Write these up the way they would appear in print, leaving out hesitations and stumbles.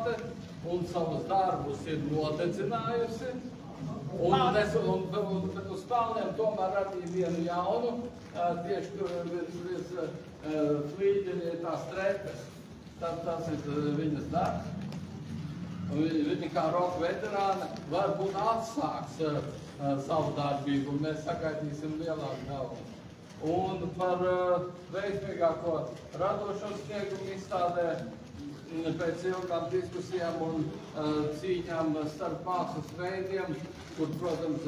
universitāte un savus darbus ir nodedzinājusi. Bet uz kalniem tomēr radīja vienu jaunu, tieši tur virs flīģeļi ir tās trepes. Tas ir viņas darbs. Viņa kā roka veterāna varbūt atsāks savu darbību, un mēs sagaidīsim lielāku naudu. Un par veiksmīgāko radošo sniegumu izstādē pēc ilgām diskusijām un cīņām starp mākslas veidiem, kur, protams,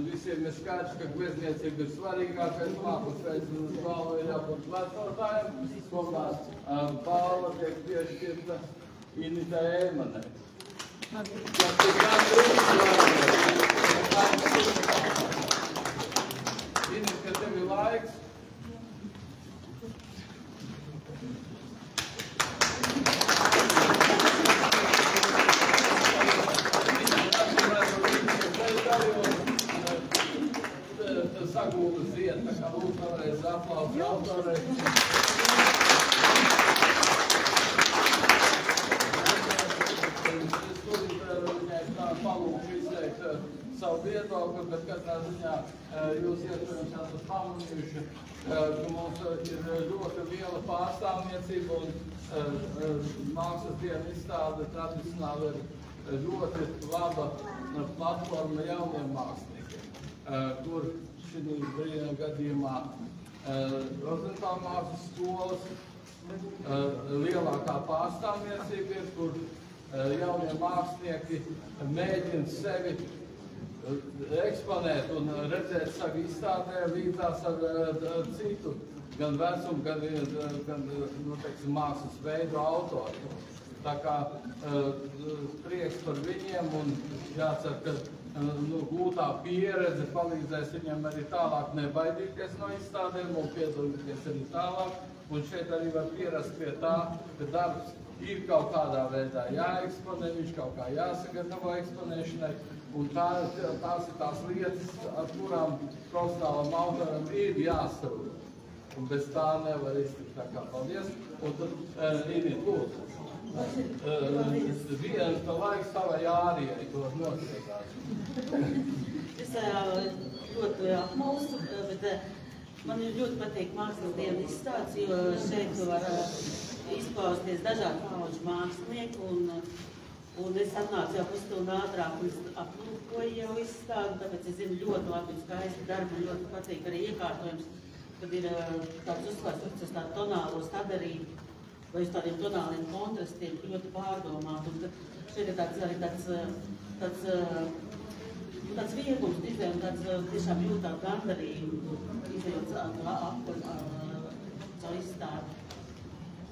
visiem ir skaidrs, ka glezniecība ir svarīgākais mākslas veids, un balva ir jābūt vecotājiem, tomēr balva tiek piešķirta Initai Eimanai. Init, ka tev ir laiks. Sagūtas vieta, kā lūdzu vēlreiz aplausi autorei. Palūkšu izteikt savu viedokli, bet katrā ziņā jūs iespējams esat pamanījuši, ka mums ir ļoti liela pārstāvniecība un mākslas dienu izstāde tradicionāli ir ļoti laba platforma jauniem māksliniekiem, kur šī gadījumā Rozentāla mākslas skolas lielākā pārstāvniecība ir, kur jaunie mākslinieki mēģina sevi eksponēt un redzēt savu izstādē līdzās ar citu, gan vecumu, gan teiksim, mākslas veidu autori. Tā kā prieks par viņiem un jācer, ka gūtā pieredze palīdzēs viņiem arī tālāk nebaidīties no izstādēm un piedalīties arī tālāk. Un šeit arī var pierast pie tā, ka darbs ir kaut kādā veidā jāeksponē, viņš kaut kā jāsagatavo eksponēšanai, un tās ir tās lietas, ar kurām profesionālam autoram ir jāsarūp. Un bez tā nevar iztikt. Tā kā paldies. Un tad, Init, lūdzu. Viena laiks savai ārijai, to notiekās. Es ļoti apmulstu, bet man ļoti patīk mākslas dienu izstādes, jo šeit var izpausties dažādu pauģu mākslinieku, un es atnācu jau pusstundu ātrāk un aplūkoju jau izstādi, tāpēc es zinu ļoti labi un skaisti darbi, un ļoti patīk arī iekārtojums, kad ir tāds uzsvars uz tādu tonālo sadarību, vai uz tādiem tonāliem kontrastiem ļoti pārdomāt, un šeit ir arī tāds vieglums izdeja un tāds tiešām jūtāt gandarību, izdejot savu izstādi.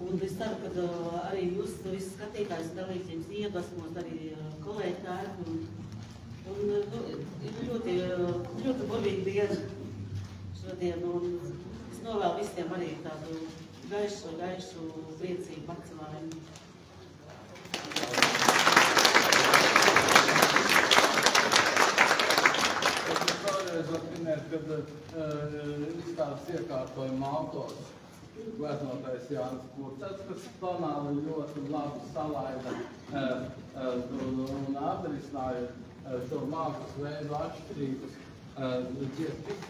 Un es ceru, ka arī jūs visi skatītājs dalīsies iedvesmos arī kolēģi darbi. Un ir ļoti burvīgi diena šodien. Un es novēlu visiem arī tādu gaišu, priecīgu atcelājumu. Es vēlreiz varu minēt, kad izstādes iekārtojuma autors gleznotais Jānis Kurcets, kas tonāli ļoti labi salaida un atrisināja šo mākslas veidu atšķirības, tik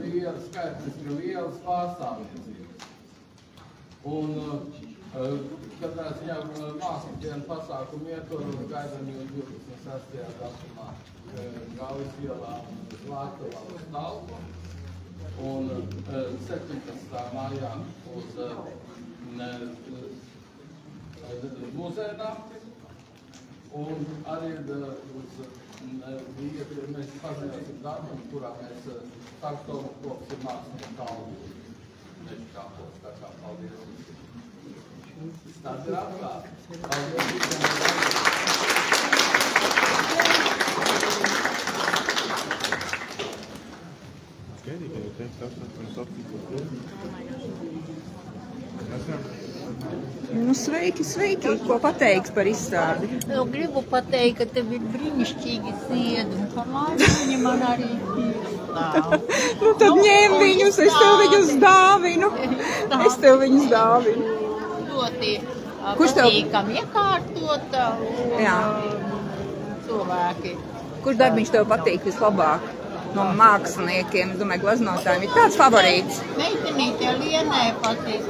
lielas, skaitliski lielas pārstāvniecības. Un katrā ziņā mākslas dienu pasākumu ietvaros gaidām jau 26. datumā Gaujas ielā Vārtavā uz Talku. Un 17. mājā uz muzeja nakti, un arī mēs paziņosim datumu, kurā mēs Taktovu kopsim mākslinieku kalnu Neškāpos. Tā kā paldies visiem. Tas ir atklāt. Paldies visiem. Nu, sveiki, sveiki! Ko pateiks par izstādi? Gribu pateikt, ka tev ir brīnišķīgi ziedi, un ka mājiņi man arī ir. Nu, tad ņem viņus, es tev viņus dāvinu. Es tev viņus dāvinu. Ļoti Kurš tev- patīkami iekārtot Jā. cilvēki. Kurš darbiņš tev patīk vislabāk? No māksliniekiem, es domāju, glaznotājiem. Ir tāds favorīts. Meitenīte Lienai patīk.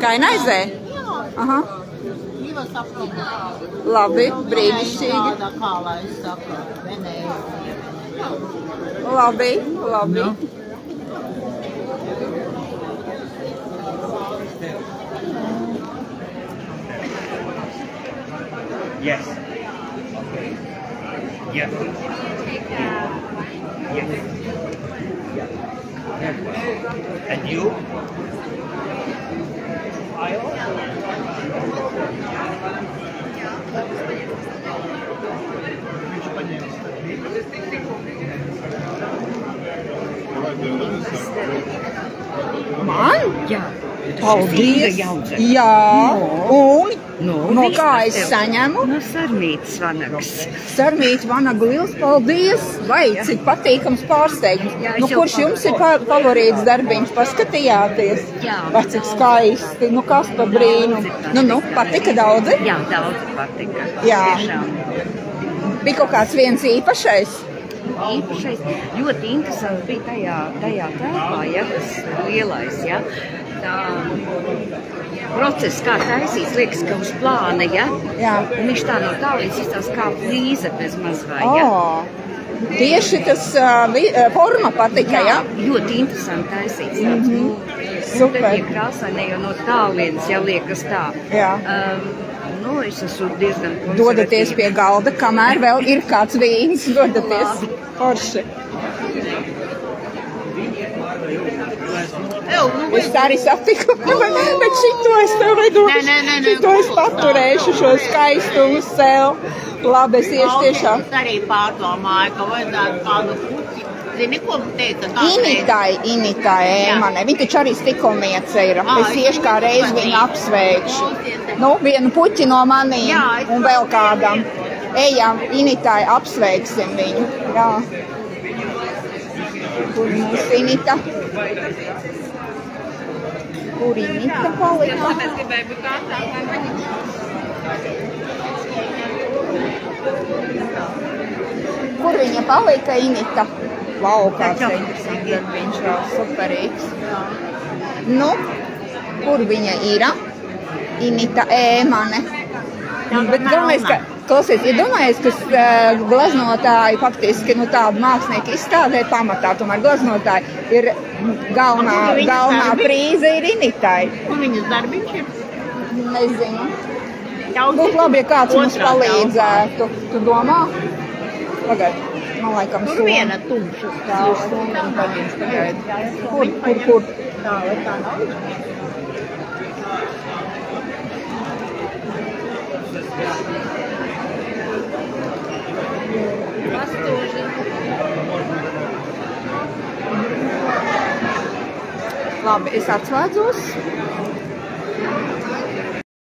Kainaizē? Jā, Aha. divas apvienot. Labi, brīnišķīgi. Tāda, kā lai es saku, Venēzija. Labi, labi. Yes. Okay. Yes. Yes. Yeah. And you? I Man? Jā. Paldies! Jaudze. Jā, un no viss kā tas es tev. saņemu? No Sarmītas vanagas. Sarmīt, Vanaga, liels paldies! Vai, cik patīkams pārsteigums. Jā, es Nu, jau kurš jums ir favorīts darbiņš? Paskatījāties? Jā. Vai, cik skaisti, nu kas par brīnumu. Nu, patika daudzi? Jā, daudz patika. Jā. Tiešām. Bija kaut kāds viens īpašais? Īpašais, ļoti interesanti bija tajā telpā, ja, tas lielais, ja, tā process, kā taisīts, liekas, ka uz plāna, ja, Jā. un viņš tā no tālīdz izstās kā flīze bez mazvai, ja. Tieši tas forma patika, ja? Ļoti interesanti taisīts tāds, Super. Tad krāsaini jau no tālienes, ja liekas tā. Jā. Nu, es esmu diezgan Dodaties pie galda, kamēr vēl ir kāds vīns. Dodaties. Forši. Es arī satiku, bet šito es tev vedošu. Nē. Šito es paturēšu, šo skaistumu sev. Labi, es iešu tiešām. Es arī pārdomāju, ka vajadzētu kādu puķi. Zini, ko teica? Kādreiz? Initai, Ēmane. Viņa taču arī stiklniece ir. Es iešu kā reiz viņu apsveikšu. Nu, vienu puķi no maniem Jā, un vēl kādam. Ejam, Initai, apsveiksim viņu. Jā. Kur mūsu Inita? Kur Inita palika? Kur viņa palika, Inita? Vau, kāds interesants darbiņš, vēl superīgs. Nu, kur viņa ir? Inita Ēmane. Bet galvenais, ka, klausies, iedomājies, ka gleznotāji faktiski, nu tādu mākslinieku izstādē pamatā, tomēr gleznotāji ir galvenā prīze ir Initai. Un viņas darbiņš ir? Nezinu. Būtu labi, ja kāds mums palīdzētu. Tu domā? Pagaid, man laikam Tur viena tumša. Tā, un paņems pagaid. Kur? Tā, vai tā nav? Labi, es atslēdzos.